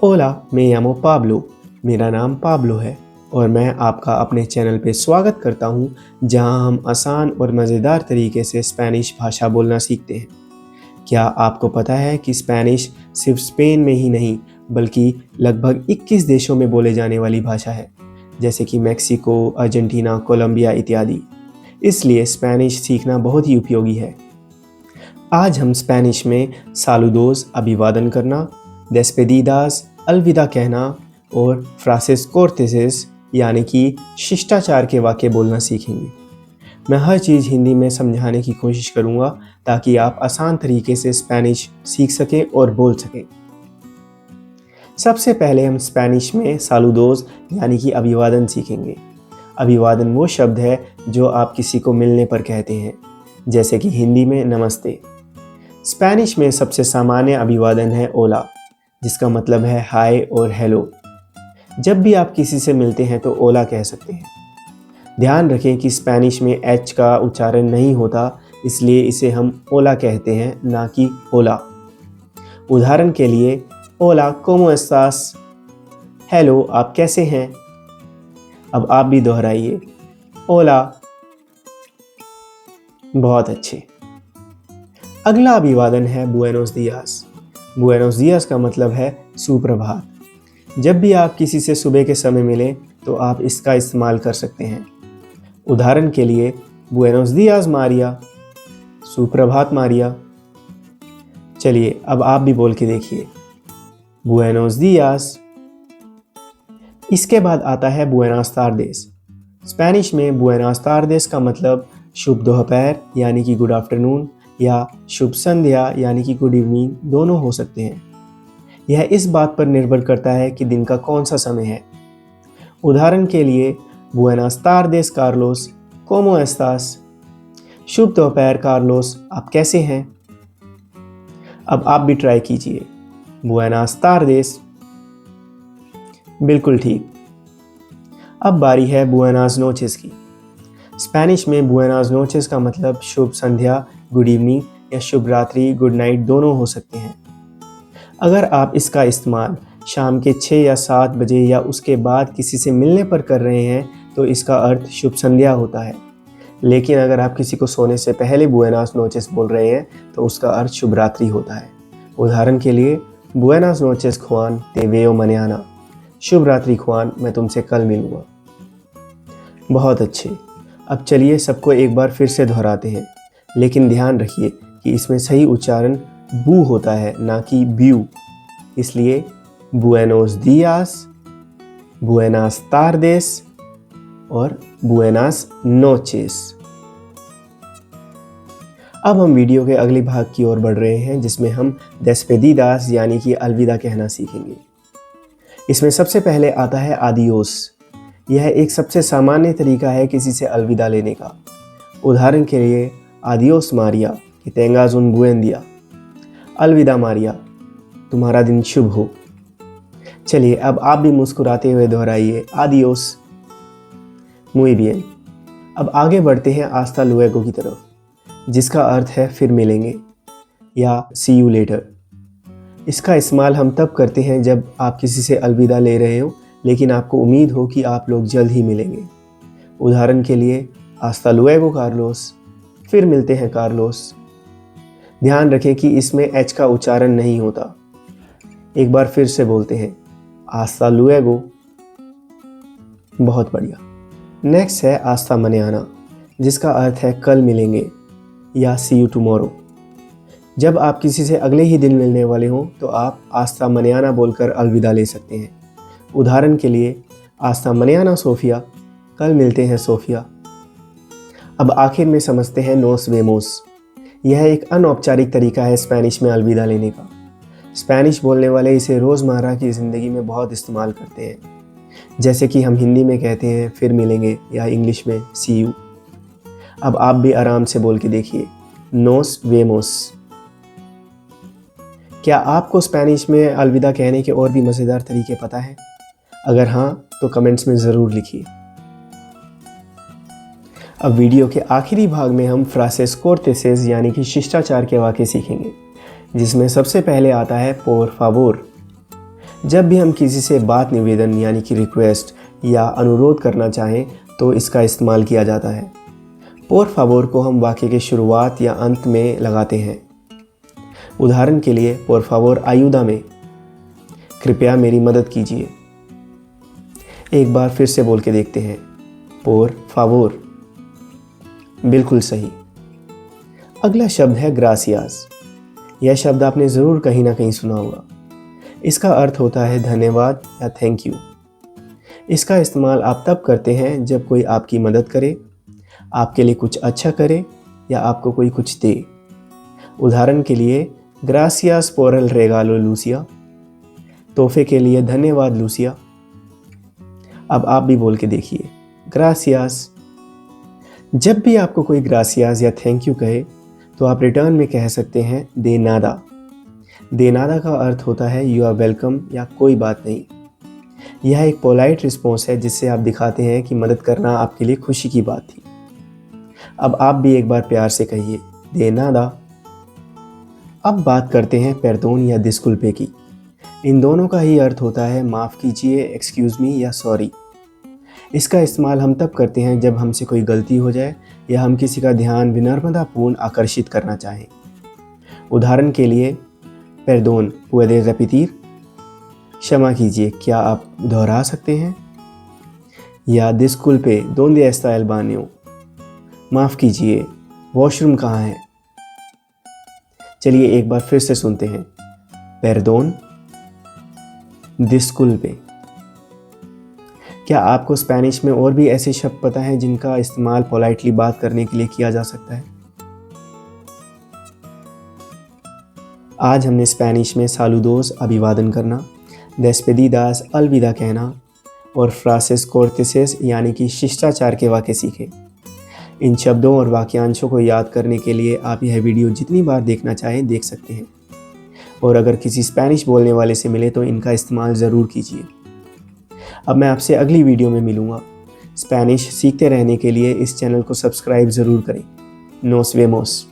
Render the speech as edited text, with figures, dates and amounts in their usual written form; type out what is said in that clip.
ओला, me llamo Pablo. मेरा नाम Pablo है और मैं आपका अपने चैनल पे स्वागत करता हूँ, जहाँ हम आसान और मज़ेदार तरीके से स्पेनिश भाषा बोलना सीखते हैं। क्या आपको पता है कि स्पेनिश सिर्फ स्पेन में ही नहीं बल्कि लगभग 21 देशों में बोले जाने वाली भाषा है, जैसे कि मेक्सिको, अर्जेंटीना, कोलंबिया इत्यादि। इसलिए स्पेनिश सीखना बहुत ही उपयोगी है। आज हम स्पेनिश में सालूदोस अभिवादन करना, डेस्पेदिदास अलविदा कहना और फ्रासेस कोर्टेसेस यानी कि शिष्टाचार के वाक्य बोलना सीखेंगे। मैं हर चीज़ हिंदी में समझाने की कोशिश करूँगा ताकि आप आसान तरीके से स्पेनिश सीख सकें और बोल सकें। सबसे पहले हम स्पेनिश में सालूदोस यानी कि अभिवादन सीखेंगे। अभिवादन वो शब्द है जो आप किसी को मिलने पर कहते हैं, जैसे कि हिंदी में नमस्ते। स्पेनिश में सबसे सामान्य अभिवादन है ओला, जिसका मतलब है हाय और हेलो। जब भी आप किसी से मिलते हैं तो ओला कह सकते हैं। ध्यान रखें कि स्पेनिश में एच का उच्चारण नहीं होता, इसलिए इसे हम ओला कहते हैं, ना कि ओला। उदाहरण के लिए, ओला कोमो एस्तास, हेलो आप कैसे हैं। अब आप भी दोहराइए, ओला। बहुत अच्छे। अगला अभिवादन है बुएनोस दियास। बुएनोस दियास का मतलब है सुप्रभात। जब भी आप किसी से सुबह के समय मिलें तो आप इसका इस्तेमाल कर सकते हैं। उदाहरण के लिए, बुएनोस दियास मारिया, सुप्रभात मारिया। चलिए अब आप भी बोल के देखिए, बुएनोस दियास। इसके बाद आता है बुएनास तार्देस। स्पेनिश में बुएनास तार्देस का मतलब शुभ दोपहर यानी कि गुड आफ्टरनून या शुभ संध्या यानी कि गुड इवनिंग दोनों हो सकते हैं। यह इस बात पर निर्भर करता है कि दिन का कौन सा समय है। उदाहरण के लिए, बुएनास तार्देस कार्लोस, कोमो एस्तास। शुभ दोपहर कार्लोस, आप कैसे हैं। अब आप भी ट्राई कीजिए, बुएनास तार्देस। बिल्कुल ठीक। अब बारी है बुएनास नोचेस की। स्पेनिश में बुएनास नोचेस का मतलब शुभ संध्या, गुड इवनिंग या शुभ रात्रि, गुड नाइट दोनों हो सकते हैं। अगर आप इसका इस्तेमाल शाम के 6 या 7 बजे या उसके बाद किसी से मिलने पर कर रहे हैं तो इसका अर्थ शुभ संध्या होता है। लेकिन अगर आप किसी को सोने से पहले बुएनास नोचेस बोल रहे हैं तो उसका अर्थ शुभ रात्रि होता है। उदाहरण के लिए, बुएनास नोचेस खुआन, ते वेओ मनियाना। शुभ रात्रि खुआन, मैं तुमसे कल मिलूँगा। बहुत अच्छे। अब चलिए सबको एक बार फिर से दोहराते हैं, लेकिन ध्यान रखिए कि इसमें सही उच्चारण बू होता है, ना कि ब्यू। इसलिए बुएनोस दियास, बुएनास तार्देस और बुएनास नोचेस। अब हम वीडियो के अगले भाग की ओर बढ़ रहे हैं, जिसमें हम डेस्पेदिदास यानी कि अलविदा कहना सीखेंगे। इसमें सबसे पहले आता है आदियोस। यह एक सबसे सामान्य तरीका है किसी से अलविदा लेने का। उदाहरण के लिए, आदियोस मारिया, कि तेंगाज उन बुएन दिया। अलविदा मारिया, तुम्हारा दिन शुभ हो। चलिए अब आप भी मुस्कुराते हुए दोहराइए, आदियोस। मुई बियन। अब आगे बढ़ते हैं आस्ता लुएगो की तरफ, जिसका अर्थ है फिर मिलेंगे या सी यू लेटर। इसका इस्तेमाल हम तब करते हैं जब आप किसी से अलविदा ले रहे हो लेकिन आपको उम्मीद हो कि आप लोग जल्द ही मिलेंगे। उदाहरण के लिए, आस्ता लुएगो कार्लोस, फिर मिलते हैं कार्लोस। ध्यान रखें कि इसमें एच का उच्चारण नहीं होता। एक बार फिर से बोलते हैं, आस्ता लुएगो। बहुत बढ़िया। नेक्स्ट है आस्ता मनियाना, जिसका अर्थ है कल मिलेंगे या सी यू टुमारो। जब आप किसी से अगले ही दिन मिलने वाले हों तो आप आस्ता मनियाना बोलकर अलविदा ले सकते हैं। उदाहरण के लिए, आस्ता मनियाना सोफिया, कल मिलते हैं सोफिया। अब आखिर में समझते हैं नोस वेमोस। यह एक अनौपचारिक तरीका है स्पेनिश में अलविदा लेने का। स्पेनिश बोलने वाले इसे रोज़मर्रा की ज़िंदगी में बहुत इस्तेमाल करते हैं, जैसे कि हम हिंदी में कहते हैं फिर मिलेंगे या इंग्लिश में सी यू। अब आप भी आराम से बोल के देखिए, नोस वेमोस। क्या आपको स्पेनिश में अलविदा कहने के और भी मज़ेदार तरीके पता है? अगर हाँ तो कमेंट्स में ज़रूर लिखिए। अब वीडियो के आखिरी भाग में हम फ्रासेस कोर्टेसेस यानी कि शिष्टाचार के वाक्य सीखेंगे, जिसमें सबसे पहले आता है पोर फावोर। जब भी हम किसी से बात निवेदन यानी कि रिक्वेस्ट या अनुरोध करना चाहें तो इसका इस्तेमाल किया जाता है। पोर फावोर को हम वाक्य के शुरुआत या अंत में लगाते हैं। उदाहरण के लिए पोर फावोर आयुदा में, कृपया मेरी मदद कीजिए। एक बार फिर से बोल के देखते हैं, पोर फावोर। बिल्कुल सही। अगला शब्द है ग्रासियास। यह शब्द आपने ज़रूर कहीं ना कहीं सुना होगा। इसका अर्थ होता है धन्यवाद या थैंक यू। इसका इस्तेमाल आप तब करते हैं जब कोई आपकी मदद करे, आपके लिए कुछ अच्छा करे या आपको कोई कुछ दे। उदाहरण के लिए ग्रासियास पोर एल रेगालो लूसिया, तोहफे के लिए धन्यवाद लूसिया। अब आप भी बोल के देखिए, ग्रासियास। जब भी आपको कोई ग्रासियास या थैंक यू कहे तो आप रिटर्न में कह सकते हैं दे नादा। दे नादा का अर्थ होता है यू आर वेलकम या कोई बात नहीं। यह एक पोलाइट रिस्पॉन्स है जिससे आप दिखाते हैं कि मदद करना आपके लिए खुशी की बात थी। अब आप भी एक बार प्यार से कहिए, दे नादा। अब बात करते हैं पेर्दोन या डिस्कुल्पे की। इन दोनों का ही अर्थ होता है माफ़ कीजिए, एक्सक्यूज़ मी या सॉरी। इसका इस्तेमाल हम तब करते हैं जब हमसे कोई गलती हो जाए या हम किसी का ध्यान विनम्रतापूर्ण आकर्षित करना चाहें। उदाहरण के लिए पेर्दोन पुएदे रेपिtir, क्षमा कीजिए क्या आप दोहरा सकते हैं, या डिस्कुल्पे दोंदे एस्ता एल बानियो, माफ़ कीजिए वॉशरूम कहाँ है। चलिए एक बार फिर से सुनते हैं, पेर्दोन, डिस्कुल्पे। क्या आपको स्पेनिश में और भी ऐसे शब्द पता हैं जिनका इस्तेमाल पोलाइटली बात करने के लिए किया जा सकता है? आज हमने स्पेनिश में सालूदोस अभिवादन करना, डेस्पेदिदास अलविदा कहना और फ्रासेस कोर्टेसेस यानी कि शिष्टाचार के वाक्य सीखे। इन शब्दों और वाक्यांशों को याद करने के लिए आप यह वीडियो जितनी बार देखना चाहें देख सकते हैं। और अगर किसी स्पेनिश बोलने वाले से मिले तो इनका इस्तेमाल ज़रूर कीजिए। अब मैं आपसे अगली वीडियो में मिलूँगा। स्पेनिश सीखते रहने के लिए इस चैनल को सब्सक्राइब ज़रूर करें। नोस वेमोस।